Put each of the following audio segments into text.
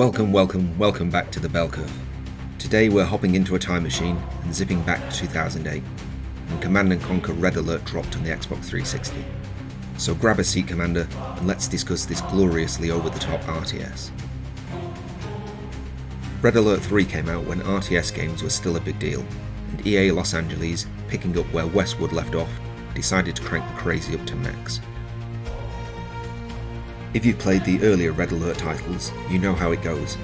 Welcome back to the Bell Curve. Today we're hopping into a time machine and zipping back to 2008, when Command & Conquer Red Alert dropped on the Xbox 360. So grab a seat, Commander, and let's discuss this gloriously over-the-top RTS. Red Alert 3 came out when RTS games were still a big deal, and EA Los Angeles, picking up where Westwood left off, decided to crank the crazy up to max. If you've played the earlier Red Alert titles, you know how it goes.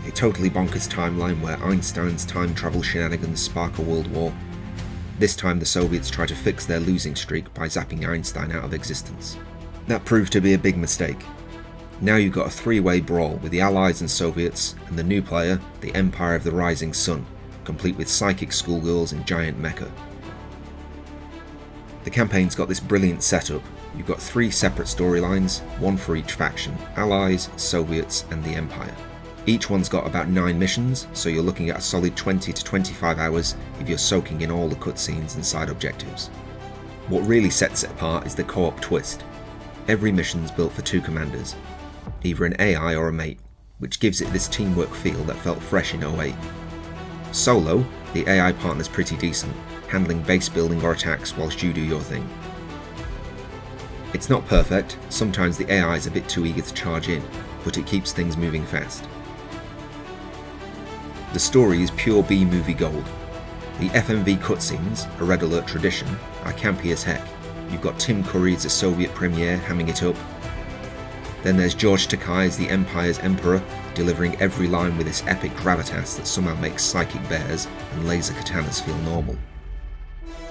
A totally bonkers timeline where Einstein's time travel shenanigans spark a world war. This time the Soviets try to fix their losing streak by zapping Einstein out of existence. That proved to be a big mistake. Now you've got a three-way brawl with the Allies and Soviets, and the new player, the Empire of the Rising Sun, complete with psychic schoolgirls and giant mecha. The campaign's got this brilliant setup. You've got three separate storylines, one for each faction: Allies, Soviets, and the Empire. Each one's got about 9 missions, so you're looking at a solid 20 to 25 hours if you're soaking in all the cutscenes and side objectives. What really sets it apart is the co-op twist. Every mission's built for 2 commanders, either an AI or a mate, which gives it this teamwork feel that felt fresh in 08. Solo, the AI partner's pretty decent, handling base building or attacks whilst you do your thing. It's not perfect, sometimes the AI is a bit too eager to charge in, but it keeps things moving fast. The story is pure B-movie gold. The FMV cutscenes, a Red Alert tradition, are campy as heck. You've got Tim Curry as the Soviet premier hamming it up. Then there's George Takei as the Empire's emperor, delivering every line with this epic gravitas that somehow makes psychic bears and laser katanas feel normal.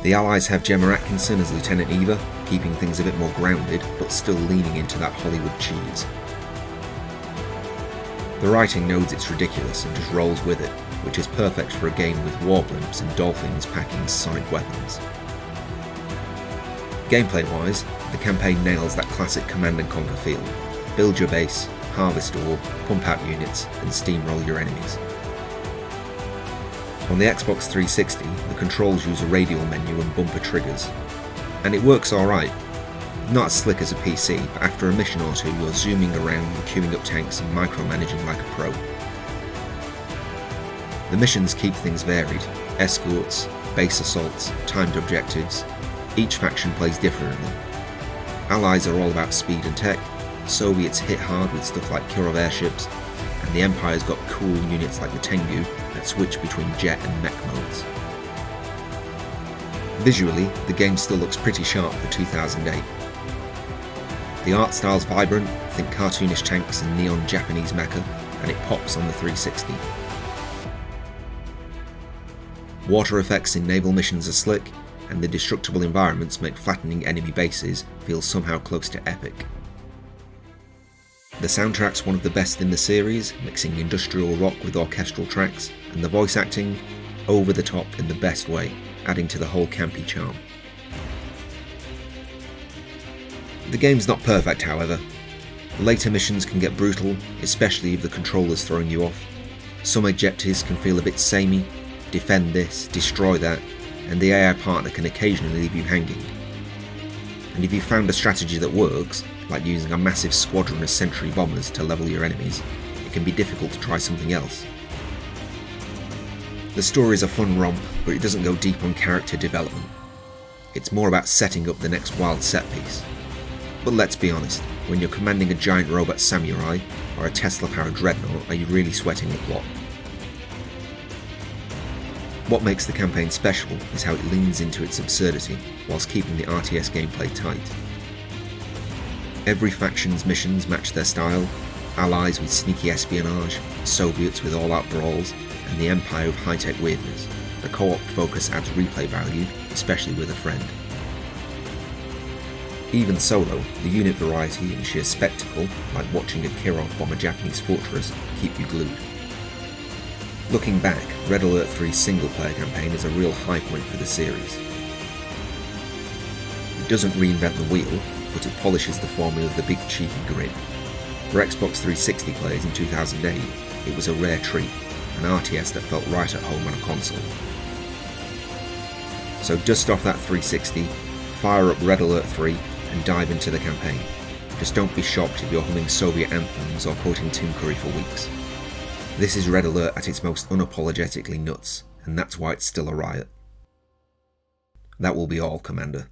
The Allies have Gemma Atkinson as Lieutenant Eva, keeping things a bit more grounded, but still leaning into that Hollywood cheese. The writing knows it's ridiculous and just rolls with it, which is perfect for a game with war blimps and dolphins packing sonic weapons. Gameplay-wise, the campaign nails that classic Command & Conquer feel. Build your base, harvest ore, pump out units, and steamroll your enemies. On the Xbox 360, the controls use a radial menu and bumper triggers, and it works alright. Not as slick as a PC, but after a mission or two you're zooming around, queuing up tanks and micromanaging like a pro. The missions keep things varied: escorts, base assaults, timed objectives. Each faction plays differently. Allies are all about speed and tech, Soviets hit hard with stuff like Kirov airships, and the Empire's got cool units like the Tengu that switch between jet and mech modes. Visually, the game still looks pretty sharp for 2008. The art style's vibrant, think cartoonish tanks and neon Japanese mecha, and it pops on the 360. Water effects in naval missions are slick, and the destructible environments make flattening enemy bases feel somehow close to epic. The soundtrack's one of the best in the series, mixing industrial rock with orchestral tracks, and the voice acting, over the top in the best way, adding to the whole campy charm. The game's not perfect, however. The later missions can get brutal, especially if the controller's throwing you off. Some objectives can feel a bit samey: defend this, destroy that, and the AI partner can occasionally leave you hanging. And if you've found a strategy that works, like using a massive squadron of sentry bombers to level your enemies, it can be difficult to try something else. The story's a fun romp, but it doesn't go deep on character development. It's more about setting up the next wild set piece. But let's be honest, when you're commanding a giant robot samurai or a Tesla-powered dreadnought, are you really sweating the plot? What makes the campaign special is how it leans into its absurdity whilst keeping the RTS gameplay tight. Every faction's missions match their style: Allies with sneaky espionage, Soviets with all-out brawls, and the Empire with high-tech weirdness. The co-op focus adds replay value, especially with a friend. Even solo, the unit variety and sheer spectacle, like watching a Kirov bomb a Japanese fortress, keep you glued. Looking back, Red Alert 3's single-player campaign is a real high point for the series. It doesn't reinvent the wheel, but it polishes the formula of the big cheeky grin. For Xbox 360 players in 2008, it was a rare treat, an RTS that felt right at home on a console. So dust off that 360, fire up Red Alert 3, and dive into the campaign. Just don't be shocked if you're humming Soviet anthems or quoting Tim Curry for weeks. This is Red Alert at its most unapologetically nuts, and that's why it's still a riot. That will be all, Commander.